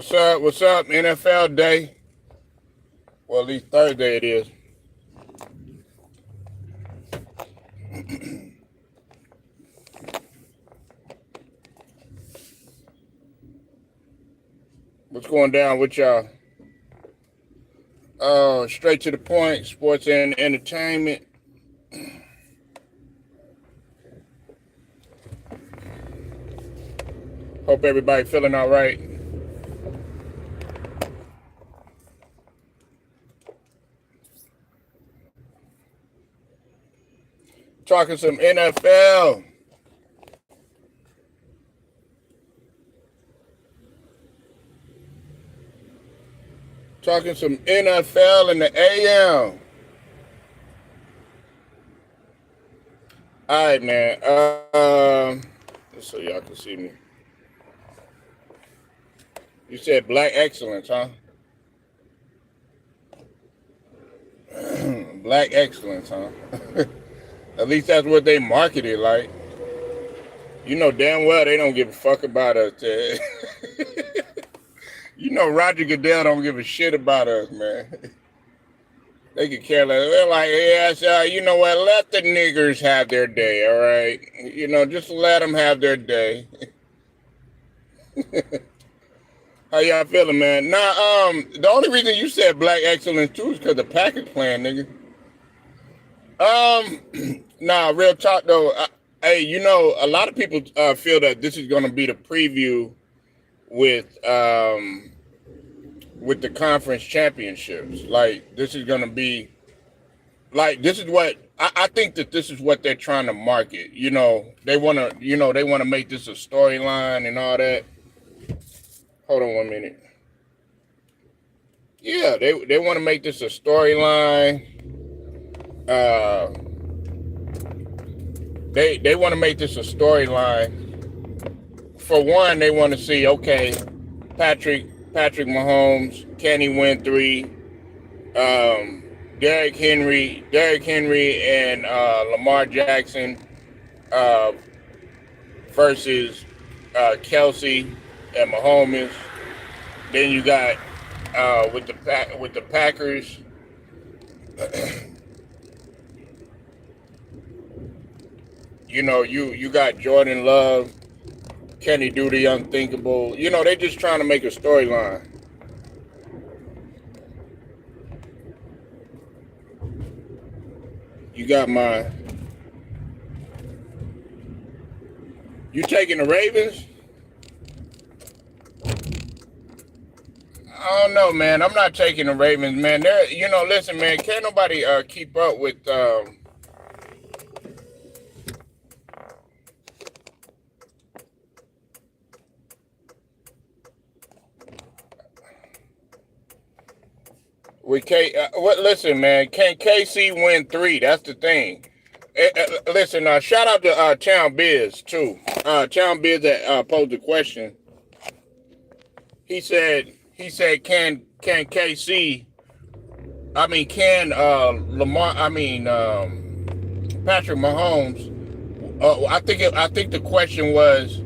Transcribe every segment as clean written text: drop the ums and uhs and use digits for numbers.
What's up? What's up? NFL Day. Well, at least Thursday it is. What's going down with y'all? Straight to the point, sports and entertainment. Hope everybody feeling all right. Talking some NFL. Talking some NFL in the AM. All right, man. Just so y'all can see me. You said black excellence, huh? Black excellence, huh? At least that's what they marketed like. You know damn well they don't give a fuck about us. You know Roger Goodell don't give a shit about us, man. They could care less. They're like, yes, you know what? Let the niggers have their day, all right? You know, just let them have their day. How y'all feeling, man? Nah, the only reason you said black excellence too is because the Packers playing, nigga. Nah, real talk though. Hey, you know, a lot of people feel that this is gonna be the preview with the conference championships. Like, this is gonna be like, this is what I think that this is what they're trying to market. You know, they wanna make this a storyline and all that. Hold on 1 minute. Yeah, they want to make this a storyline. They want to make this a storyline. For one, they want to see, okay, Patrick Mahomes, can he win 3? Derrick Henry and Lamar Jackson versus Kelsey and Mahomes. Then you got with the Packers. You know, you got Jordan Love. Can he do the unthinkable? You know, they just trying to make a storyline. You got you taking the Ravens? I don't know, man. I'm not taking the Ravens, man. You know, listen, man. Can't nobody keep up with listen, man. Can KC win 3? That's the thing. Listen, shout out to Town Biz too. Town Biz that posed the question. He said, can KC? I mean, can Lamar? I mean, Patrick Mahomes. I think the question was,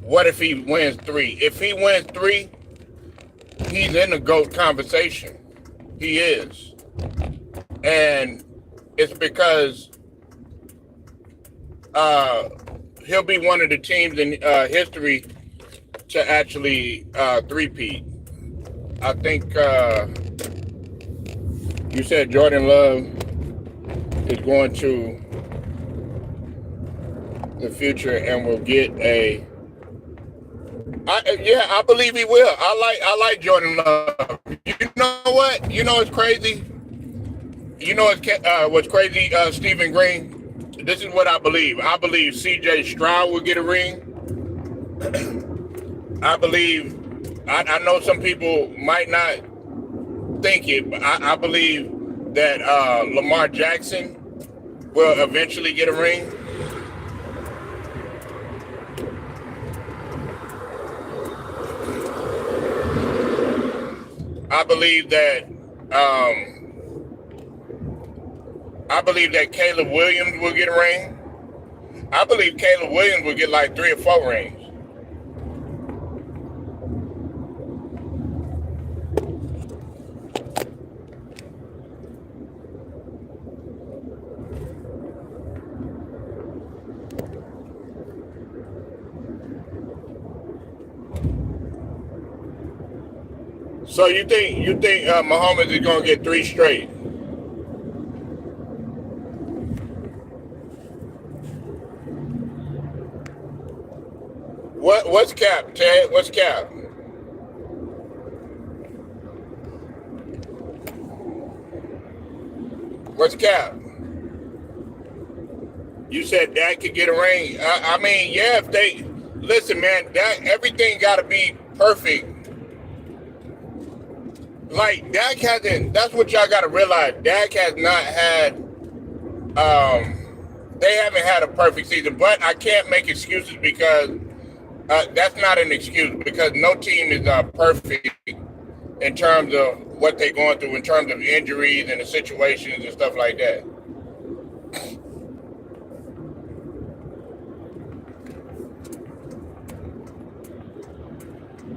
what if he wins 3? If he wins 3, he's in the GOAT conversation. He is, and it's because he'll be one of the teams in history to actually three-peat. I think you said Jordan Love is going to the future and will get a. I believe he will. I like Jordan Love. You know what? You know it's crazy. You know what's crazy, Stephen Green. This is what I believe. I believe C.J. Stroud will get a ring. I believe. I know some people might not think it, but I believe that Lamar Jackson will eventually get a ring. I believe that Caleb Williams will get a ring. I believe Caleb Williams will get like 3 or 4 rings. So you think Mahomes is gonna get three straight? What's cap, Ted? What's cap? What's cap? You said Dak could get a ring. I mean, yeah. If they listen, man, that everything got to be perfect. Like Dak hasn't. That's what y'all got to realize. Dak has not had. They haven't had a perfect season, but I can't make excuses because that's not an excuse because no team is perfect in terms of what they're going through, in terms of injuries and the situations and stuff like that.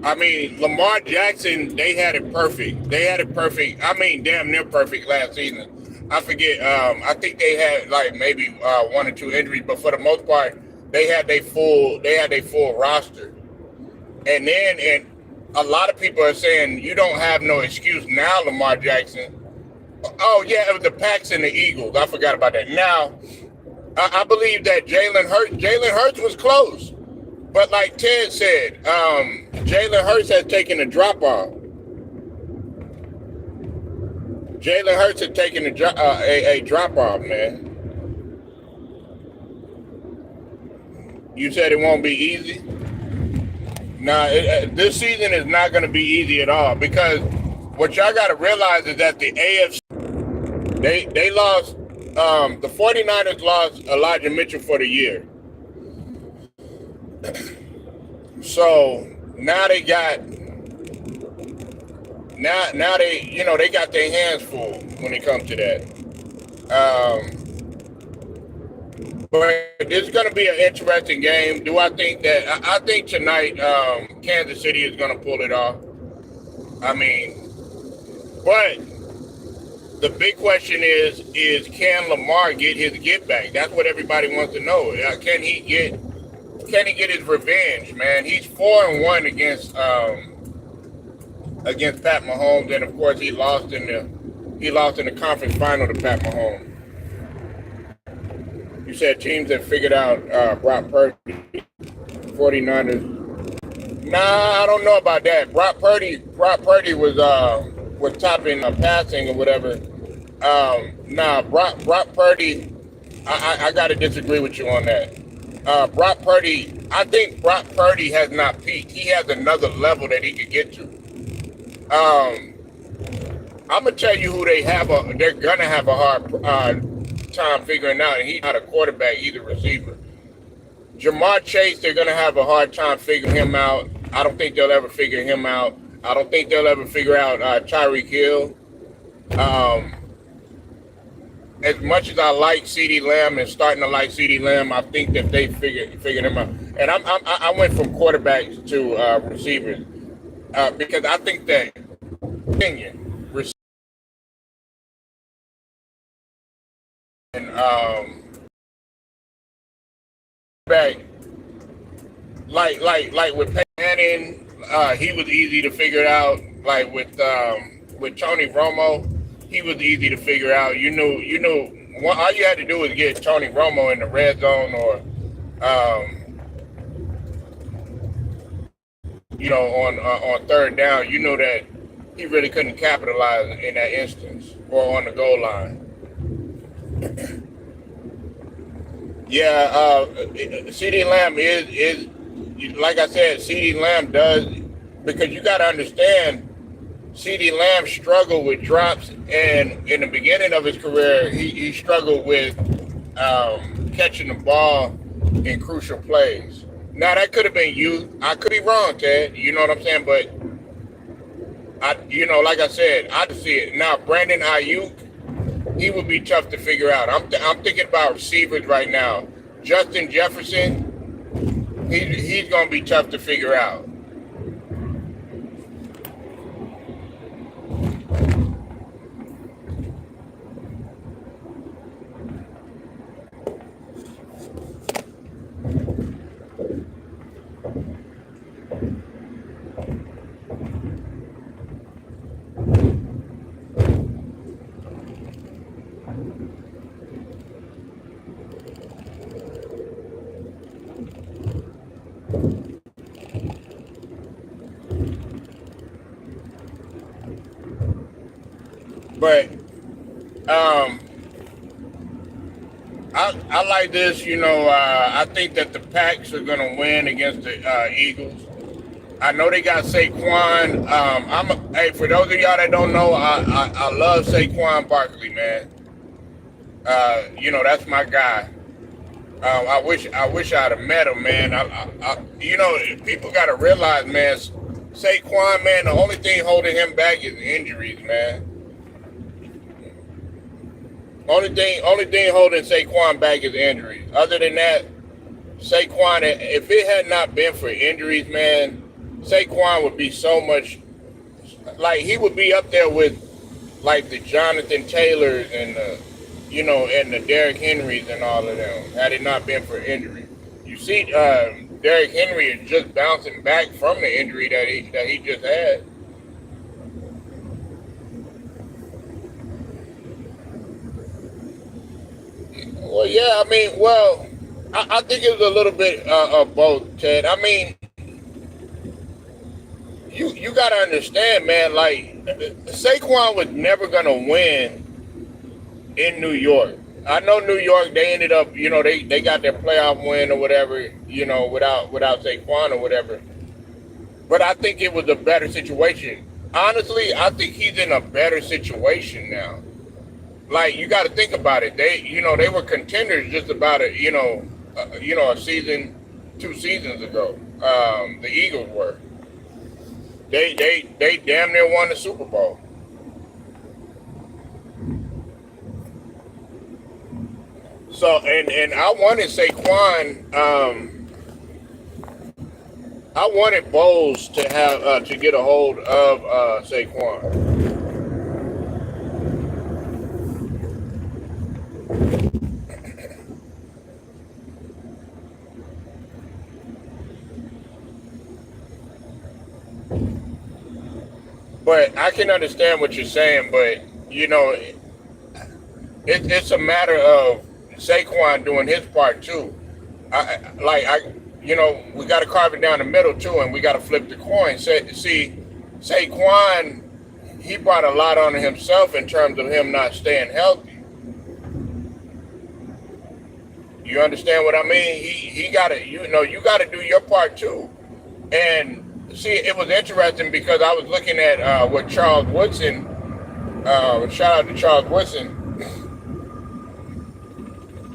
I mean, Lamar Jackson, they had it perfect. They had it perfect. I mean, damn near perfect last season. I forget. I think they had like maybe one or two injuries, but for the most part, they had their full. They had their full roster. And a lot of people are saying you don't have no excuse now, Lamar Jackson. Oh yeah, it was the Packs and the Eagles. I forgot about that. Now, I believe that Jalen Hurts was close. But like Ted said, Jalen Hurts has taken a drop off. Jalen Hurts has taken a drop off, man. You said it won't be easy. Nah, this season is not going to be easy at all because what y'all got to realize is that the AFC, they lost, the 49ers lost Elijah Mitchell for the year. So now they got now they got their hands full when it comes to that. But it's going to be an interesting game. Do I think that I think tonight Kansas City is going to pull it off? I mean, but the big question is can Lamar get his get back? That's what everybody wants to know. Can he get his revenge, man? He's 4-1 against Pat Mahomes, and of course he lost in the conference final to Pat Mahomes. You said teams have figured out Brock Purdy, 49ers. Nah, I don't know about that. Brock Purdy was topping passing or whatever. Nah, Brock Purdy, I got to disagree with you on that. Brock Purdy, I think Brock Purdy has not peaked. He has another level that he could get to. I'm gonna tell you who they're gonna have a hard time figuring out, and he's not a quarterback, he's a receiver. Jamar Chase, they're gonna have a hard time figuring him out. I don't think they'll ever figure him out. I don't think they'll ever figure out Tyreek Hill. As much as I like CeeDee Lamb and starting to like CeeDee Lamb, I think that they figured him out. And I went from quarterbacks to receivers because I think that opinion and back like with Peyton, he was easy to figure out. Like with Tony Romo, he was easy to figure out. You knew all you had to do was get Tony Romo in the red zone or on third down. You know that he really couldn't capitalize in that instance or on the goal line. Yeah, CeeDee Lamb is like I said, CeeDee Lamb does, because you got to understand, CeeDee Lamb struggled with drops, and in the beginning of his career, he struggled with catching the ball in crucial plays. Now that could have been you. I could be wrong, Ted. You know what I'm saying? But like I said, I see it now. Brandon Ayuk, he would be tough to figure out. I'm thinking about receivers right now. Justin Jefferson, he's going to be tough to figure out. But um, I like this. I think that the Packs are going to win against the Eagles. I know they got Saquon. Hey, for those of y'all that don't know, I love Saquon Barkley, man. That's my guy. I wish I'd have met him, man. People got to realize, man, Saquon, man, the only thing holding him back is injuries, man. Only thing holding Saquon back is injuries. Other than that, Saquon, if it had not been for injuries, man, Saquon would be so much like he would be up there with like the Jonathan Taylors and and the Derrick Henrys and all of them. Had it not been for injury, you see, Derrick Henry is just bouncing back from the injury that he just had. Well, yeah, I mean, I think it was a little bit of both, Ted. I mean, you got to understand, man. Like Saquon was never gonna win in New York. I know New York. They ended up, they got their playoff win or whatever, without Saquon or whatever. But I think it was a better situation. Honestly, I think he's in a better situation now. Like you got to think about it. They were contenders just about a season, 2 seasons ago. The Eagles were. They damn near won the Super Bowl. So and I wanted Saquon. I wanted Bowles to have to get a hold of Saquon. But I can understand what you're saying. But it's a matter of Saquon doing his part too. We got to carve it down the middle too, and we got to flip the coin. See, Saquon, he brought a lot on himself in terms of him not staying healthy. You understand what I mean? He got to, you got to do your part too. And see, it was interesting because I was looking at what Charles Woodson. Shout out to Charles Woodson.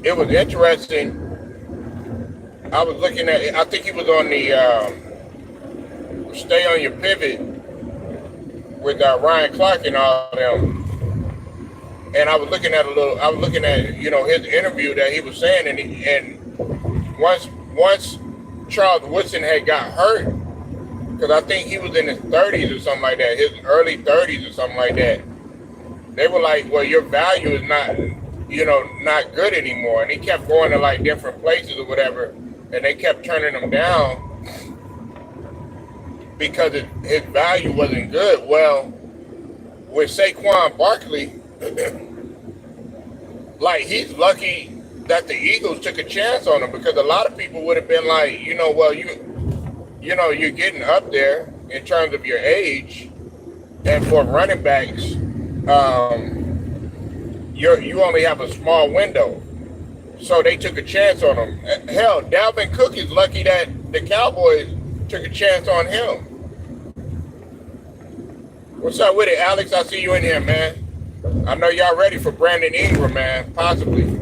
It was interesting. I was looking at. I think he was on the Stay on Your Pivot with Ryan Clark and all them. And I was looking at his interview that he was saying, and once Charles Woodson had got hurt, because I think he was in his 30s or something like that, his early 30s or something like that. They were like, well, your value is not good anymore. And he kept going to like different places or whatever, and they kept turning him down because his value wasn't good. Well, with Saquon Barkley, like he's lucky that the Eagles took a chance on him, because a lot of people would have been like, you're getting up there in terms of your age, and for running backs, you only have a small window. So they took a chance on him. Hell, Dalvin Cook is lucky that the Cowboys took a chance on him. What's up with it, Alex? I see you in here, man. I know y'all ready for Brandon Ingram, man. Possibly.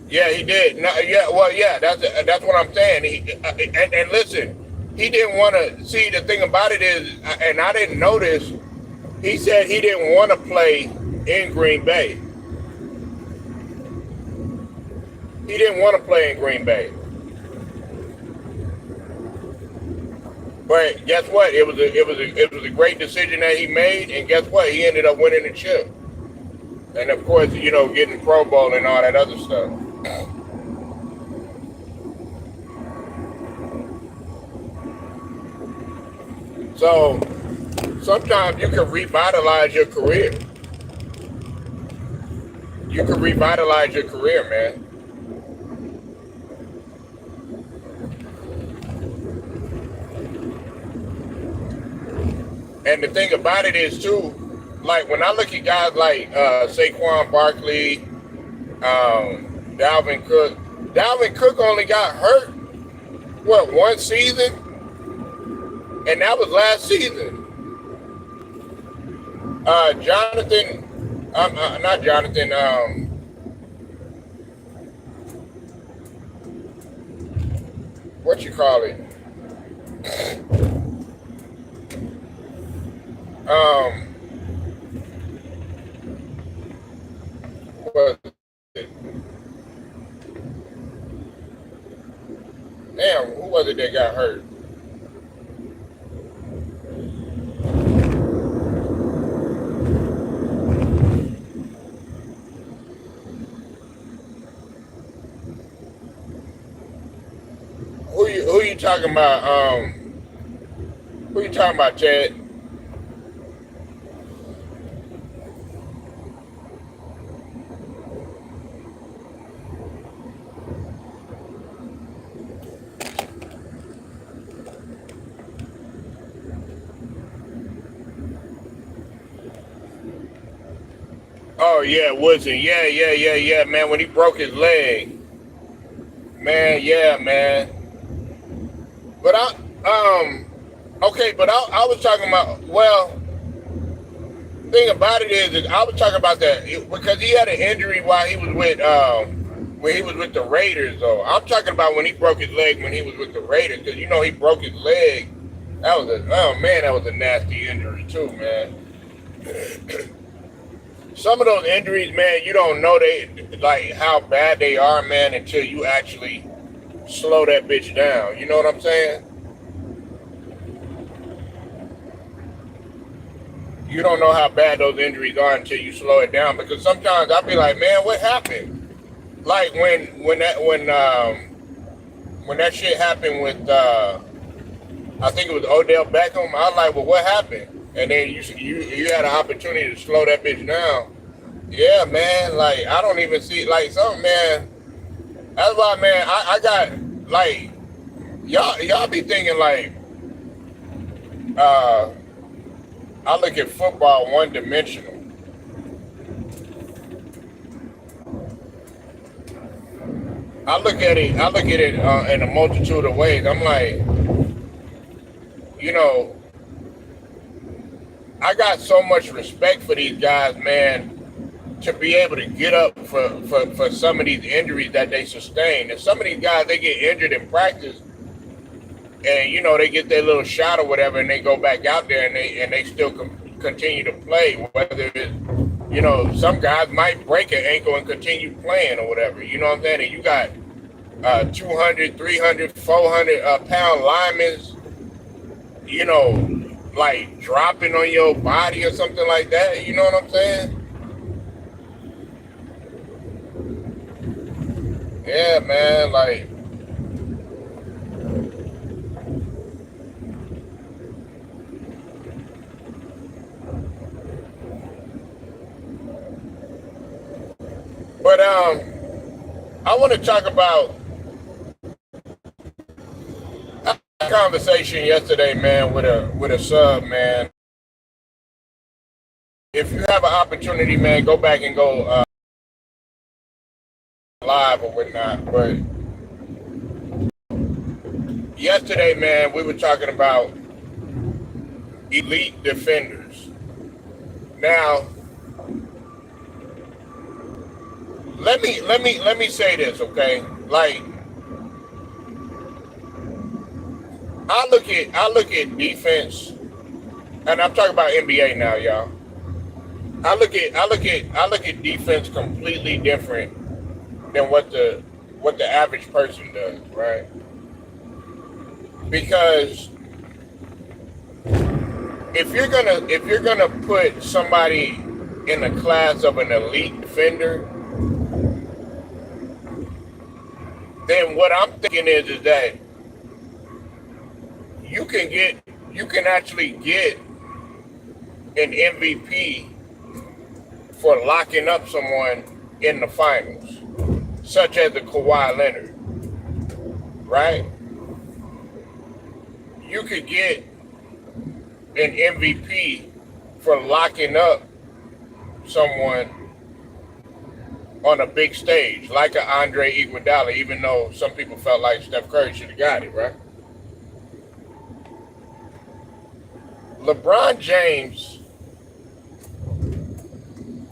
Yeah, he did. No, yeah, well, yeah, that's what I'm saying. And listen, he didn't want to see. The thing about it is, and I didn't notice. He said he didn't want to play in Green Bay. He didn't want to play in Green Bay. But guess what? It was a great decision that he made, and guess what? He ended up winning the chip. And of course, getting Pro Bowl and all that other stuff. So sometimes you can revitalize your career. You can revitalize your career, man. And the thing about it is too, like when I look at guys like Saquon Barkley, Dalvin Cook. Dalvin Cook only got hurt what one season, and that was last season. Jonathan, not Jonathan. What you call it? Um, what was it? Damn, who was it that got hurt? Who you talking about? Who you talking about, Chad? Oh yeah, Woodson. Yeah, man. When he broke his leg, man. Yeah, man. But okay. But I was talking about. Well, thing about it is I was talking about that because he had an injury while he was with when he was with the Raiders. Though I'm talking about when he broke his leg when he was with the Raiders, because you know he broke his leg. That was that was a nasty injury too, man. Some of those injuries, man, you don't know they like how bad they are, man, until you actually slow that bitch down. You know what I'm saying? You don't know how bad those injuries are until you slow it down. Because sometimes I'll be like, man, what happened? Like when that shit happened with I think it was Odell Beckham. I was like, well, what happened? And then you had an opportunity to slow that bitch down. Yeah, man. Like I don't even see like something, man. That's why, man. I got like y'all be thinking like uh I look at football one dimensional. I look at it in a multitude of ways. I'm like, you know, I got so much respect for these guys, man, to be able to get up for some of these injuries that they sustain. And some of these guys, they get injured in practice, and you know they get their little shot or whatever, and they go back out there and they still continue to play. Whether it's, you know, some guys might break an ankle and continue playing or whatever. You know what I'm saying? And you got 200, 300, 400 pound linemen, you know, like dropping on your body or something like that. You know what I'm saying? Yeah, man. Like, but I want to talk about a conversation yesterday, man, with a sub, man. If you have an opportunity, man, go back and go live or whatnot. But yesterday, man, we were talking about elite defenders. Now, let me say this, okay? Like, I look at defense, and I'm talking about NBA now, y'all. I look at defense completely different than what the average person does, right? Because if you're gonna put somebody in the class of an elite defender, then what I'm thinking is that you can get you can actually get an MVP for locking up someone in the finals, such as the Kawhi Leonard, right? You could get an MVP for locking up someone on a big stage, like an Andre Iguodala, even though some people felt like Steph Curry should have got it, right? LeBron James'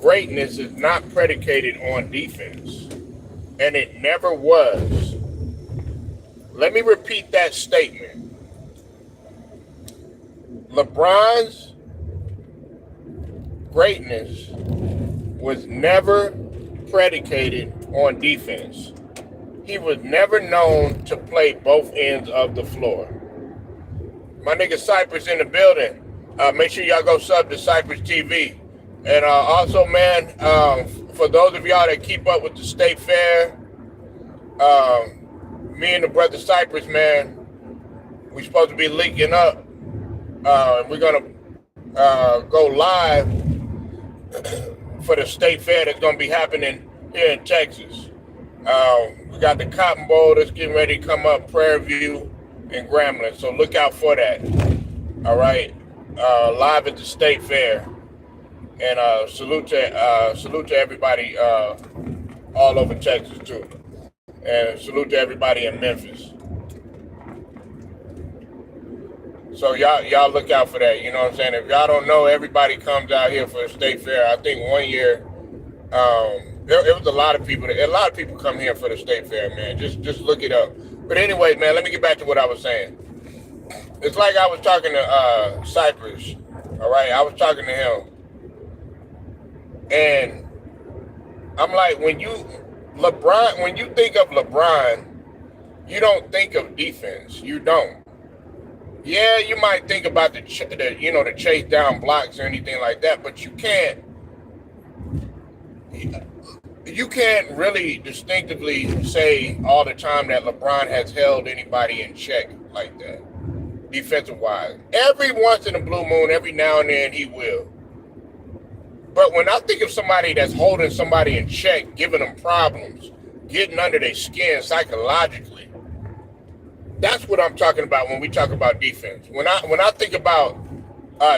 greatness is not predicated on defense, and it never was. Let me repeat that statement. LeBron's greatness was never predicated on defense. He was never known to play both ends of the floor. My nigga Cypress in the building. Make sure y'all go sub to Cypress TV. And also, man, for those of y'all that keep up with the State Fair, me and the brother Cypress, man, we supposed to be linking up. We're going to go live for the State Fair that's going to be happening here in Texas. We got the Cotton Bowl that's getting ready to come up, Prairie View and Grambling. So look out for that. All right. Live at the State Fair. And salute to everybody all over Texas too. And salute to everybody in Memphis. So y'all look out for that. You know what I'm saying? If y'all don't know, everybody comes out here for the State Fair. I think one year, it was a lot of people. A lot of people come here for the State Fair, man. Just look it up. But anyway, man, let me get back to what I was saying. It's like I was talking to Cypress. All right, I was talking to him, and I'm like, when you think of LeBron, you don't think of defense. You don't. Yeah, you might think about the chase down blocks or anything like that, but you can't really distinctively say all the time that LeBron has held anybody in check like that, defensive wise. Every once in a blue moon, every now and then he will. But when I think of somebody that's holding somebody in check, giving them problems, getting under their skin psychologically, that's what I'm talking about when we talk about defense. When I think about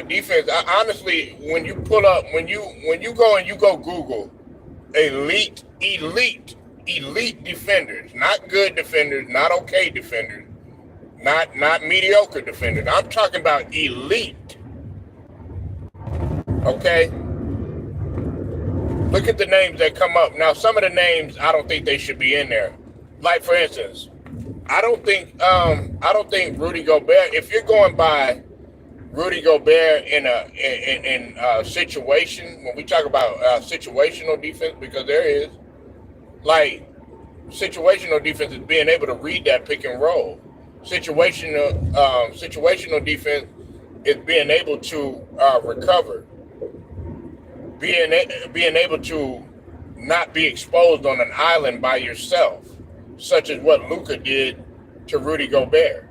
defense, honestly, when you go and you go Google elite defenders, not good defenders, not okay defenders, not mediocre defenders. I'm talking about elite. Okay? Look at the names that come up. Now, some of the names I don't think they should be in there. Like, for instance, I don't think Rudy Gobert. If you're going by Rudy Gobert in a situation, when we talk about situational defense, because there is, like, situational defense is being able to read that pick and roll. Situational defense is being able to recover, being able to not be exposed on an island by yourself, such as what Luka did to Rudy Gobert.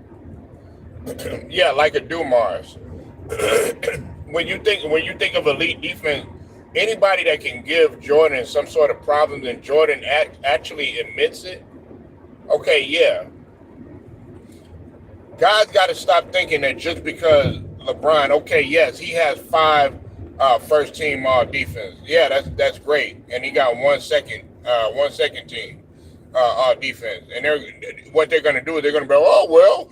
Yeah, like a Dumars. When you think of elite defense, anybody that can give Jordan some sort of problems and Jordan actually admits it, okay, yeah. Guys got to stop thinking that just because LeBron, okay, yes, he has 5 first team all defense. Yeah, that's great, and he got one second team all defense. And what they're going to do is they're going to be, oh well,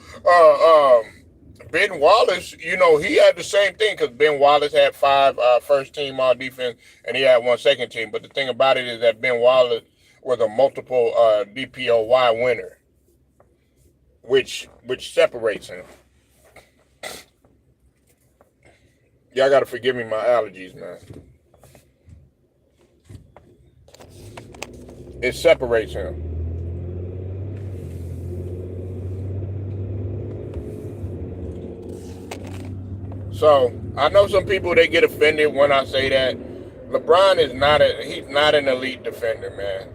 Ben Wallace, he had the same thing because Ben Wallace had 5 first team all defense and he had one second team. But the thing about it is that Ben Wallace was a multiple DPOY winner, which separates him. Y'all got to forgive me my allergies, man. It separates him. So I know some people, they get offended when I say that. LeBron is he's not an elite defender, man.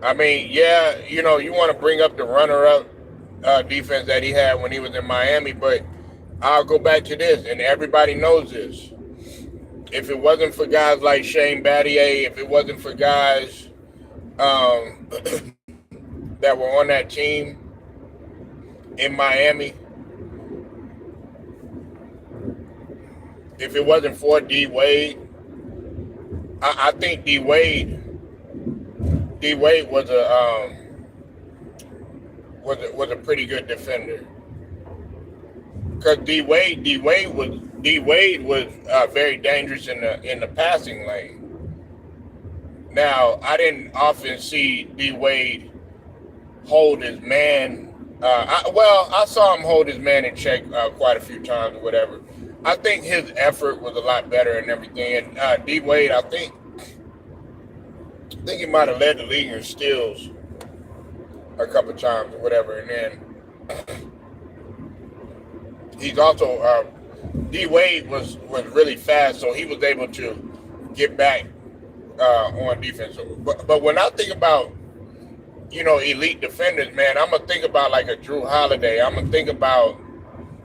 I mean, yeah, you want to bring up the runner-up defense that he had when he was in Miami, but I'll go back to this, and everybody knows this. If it wasn't for guys like Shane Battier, if it wasn't for guys um, that were on that team in Miami, if it wasn't for D Wade, I think D Wade was a pretty good defender. Because D Wade was very dangerous in the passing lane. Now I didn't often see D Wade hold his man. I saw him hold his man in check quite a few times or whatever. I think his effort was a lot better and everything. And D Wade, I think he might have led the league in steals a couple times or whatever. And then he's also D Wade was really fast, so he was able to get back on defense. But when I think about elite defenders, man, I'm gonna think about like a Drew Holiday. I'm gonna think about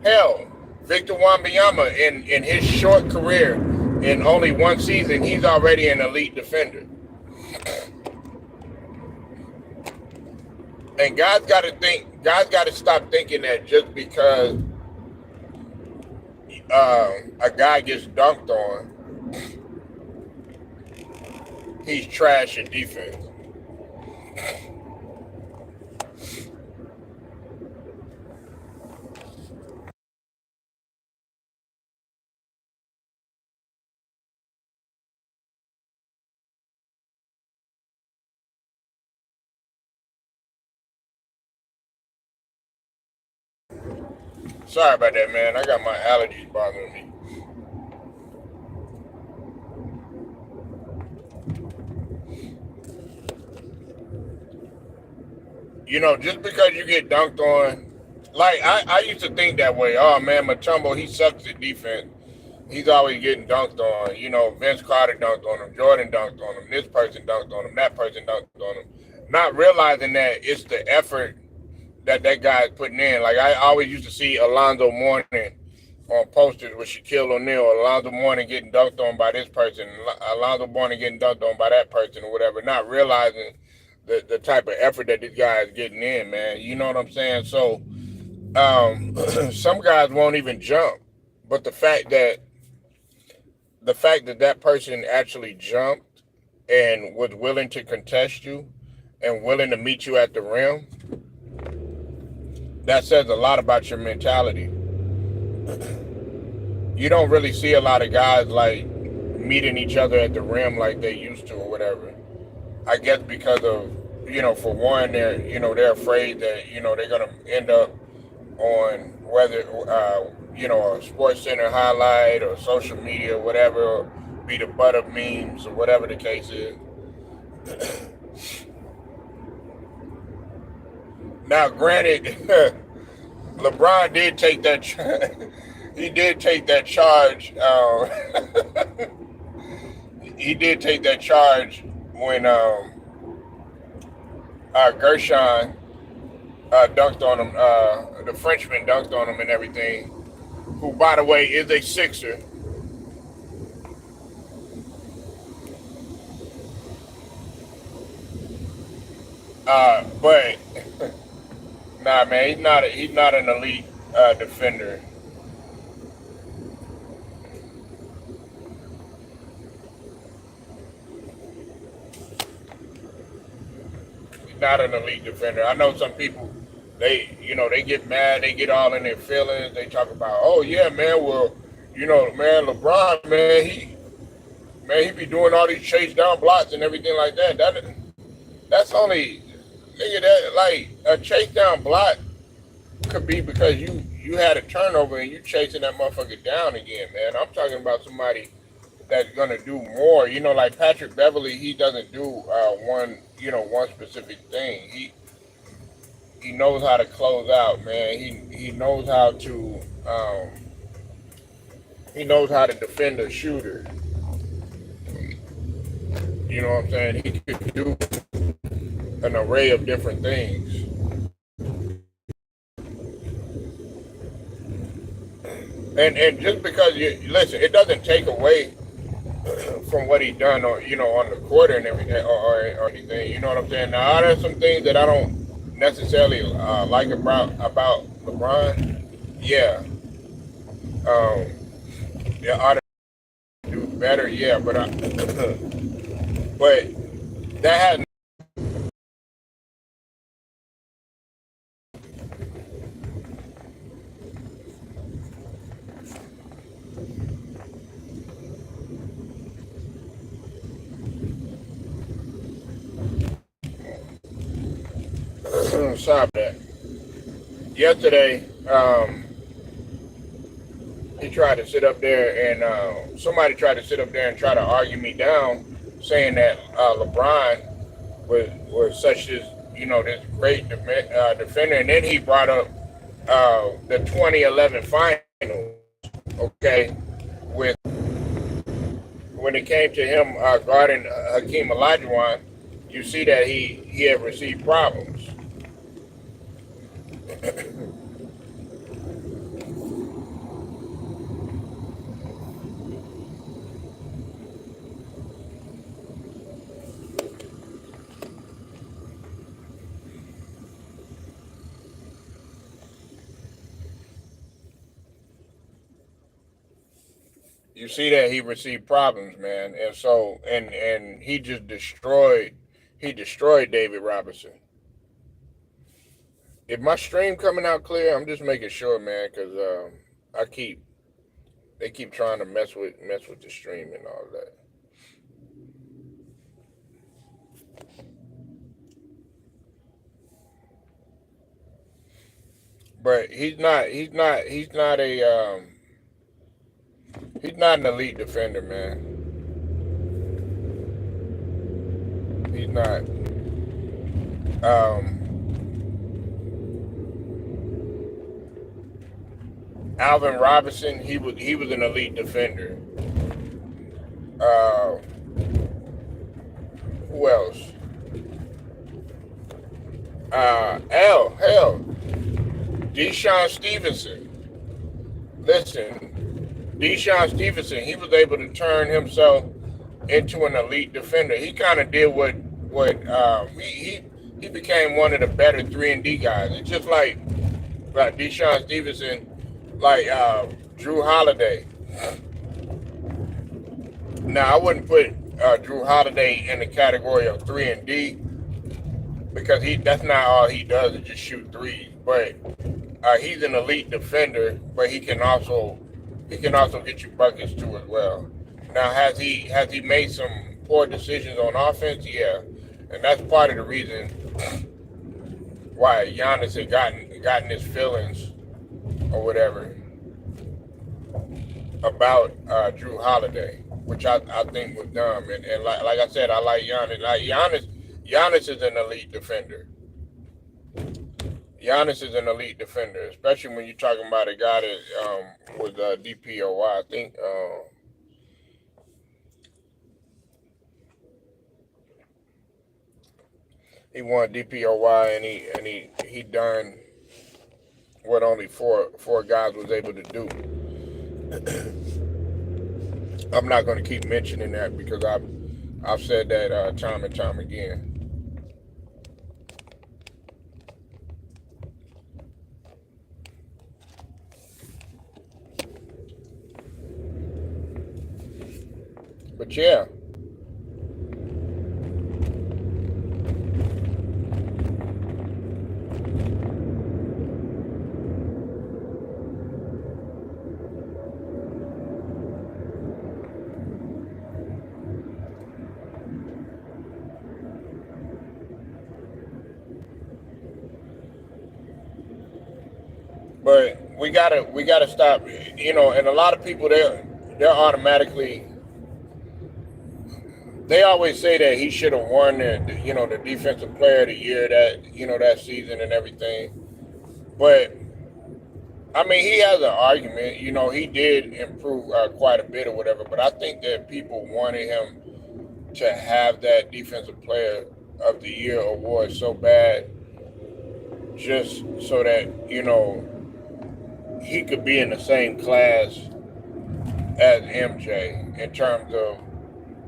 hell, Victor Wembanyama in his short career in only one season, he's already an elite defender. And guys got to stop thinking that just because a guy gets dunked on, he's trash at defense. Sorry about that, man. I got my allergies bothering me. Just because you get dunked on, like I used to think that way. Oh man, Matumbo, he sucks at defense. He's always getting dunked on. Vince Carter dunked on him, Jordan dunked on him, this person dunked on him, that person dunked on him. Not realizing that it's the effort that guy is putting in. Like I always used to see Alonzo Mourning on posters with Shaquille O'Neal, Alonzo Mourning getting dunked on by this person, Alonzo Mourning getting dunked on by that person or whatever, not realizing the type of effort that this guy is getting in, man. You know what I'm saying? So some guys won't even jump, but the fact that person actually jumped and was willing to contest you and willing to meet you at the rim, that says a lot about your mentality. You don't really see a lot of guys like meeting each other at the rim like they used to or whatever. I guess because of, for one, they're afraid that, they're going to end up on whether, a Sports Center highlight or social media or whatever, or be the butt of memes or whatever the case is. Now, granted, LeBron did take that. He did take that charge. He did take that charge when Gershon dunked on him. The Frenchman dunked on him and everything. Who, by the way, is a Sixer. But nah, man, he's not an elite defender. He's not an elite defender. I know some people, they get mad, they get all in their feelings. They talk about, oh yeah, man, well, man, LeBron, man, he be doing all these chase down blocks and everything like that. That's only, nigga, that like a chase down block could be because you had a turnover and you chasing that motherfucker down again, man. I'm talking about somebody that's gonna do more. Like Patrick Beverly, he doesn't do one specific thing. He knows how to close out, man. He knows how to defend a shooter. You know what I'm saying? He could do an array of different things. And just because you listen, it doesn't take away from what he done on on the court and everything or anything. You know what I'm saying? Now there's some things that I don't necessarily like about LeBron. Yeah, um, yeah, ought to do better. Yeah, but but that had sorry about that. Yesterday, he tried to sit up there and somebody tried to sit up there and try to argue me down, saying that LeBron was such this this great defender, and then he brought up the 2011 finals. Okay, with when it came to him guarding Hakeem Olajuwon, you see that he had received problems. You see that he received problems, man, and so and he just destroyed David Robinson. If my stream coming out clear, I'm just making sure, man, because I keep they keep trying to mess with the stream and all that. But he's not an elite defender, man. He's not. Alvin Robinson, he was an elite defender. Uh, who else? Hell, Deshaun Stevenson. Listen, Deshaun Stevenson, he was able to turn himself into an elite defender. He kind of did what he became one of the better 3 and D guys. It's just like Deshaun Stevenson, like Drew Holiday. Now I wouldn't put Drew Holiday in the category of 3 and D because he that's not all he does is just shoot threes. But he's an elite defender, but he can also get you buckets too as well. Now has he made some poor decisions on offense? Yeah, and that's part of the reason why Giannis had gotten his feelings or whatever about Drew Holiday, which I think was dumb. And like I said, I like Giannis. Giannis is an elite defender. Giannis is an elite defender, especially when you're talking about a guy that was DPOY. I think he won DPOY and he done what only four guys was able to do. I'm not going to keep mentioning that because I've said that time and time again. But yeah, but we gotta stop. And a lot of people they're automatically they always say that he should have won the defensive player of the year that season and everything. But I mean, he has an argument. He did improve quite a bit or whatever. But I think that people wanted him to have that defensive player of the year award so bad, just so that he could be in the same class as MJ in terms of,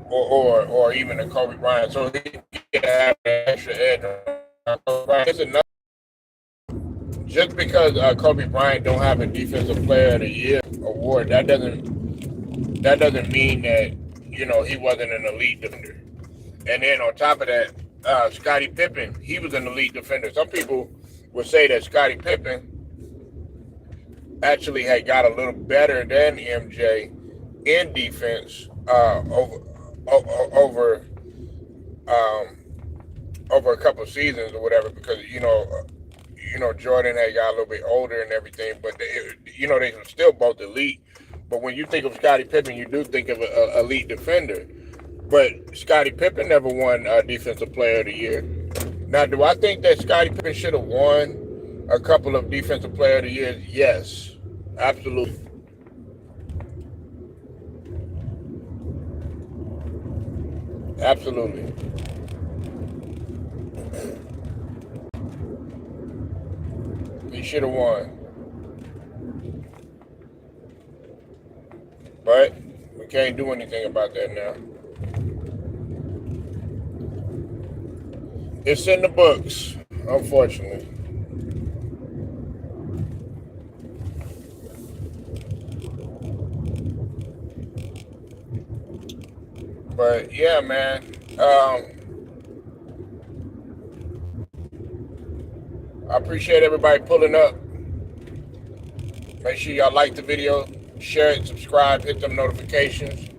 or even a Kobe Bryant, so he can have an extra edge on Kobe Bryant. It's another, just because Kobe Bryant don't have a Defensive Player of the Year award, that doesn't mean that he wasn't an elite defender. And then on top of that, Scottie Pippen, he was an elite defender. Some people would say that Scottie Pippen actually had got a little better than MJ in defense over over a couple of seasons or whatever, because Jordan had got a little bit older and everything, but they were still both elite. But when you think of Scottie Pippen, you do think of an elite defender. But Scottie Pippen never won Defensive Player of the Year. Now, do I think that Scottie Pippen should have won a couple of Defensive Player of the Years? Yes, absolutely. Absolutely. He should have won. But we can't do anything about that now. It's in the books, unfortunately. But yeah, man. I appreciate everybody pulling up. Make sure y'all like the video, share it, subscribe, hit them notifications.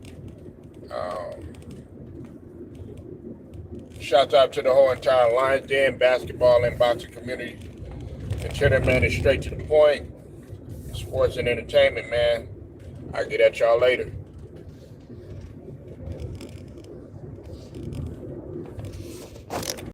Shout out to the whole entire Lions Den, basketball, and boxing community. Consider, man, is straight to the point. Sports and entertainment, man. I'll get at y'all later.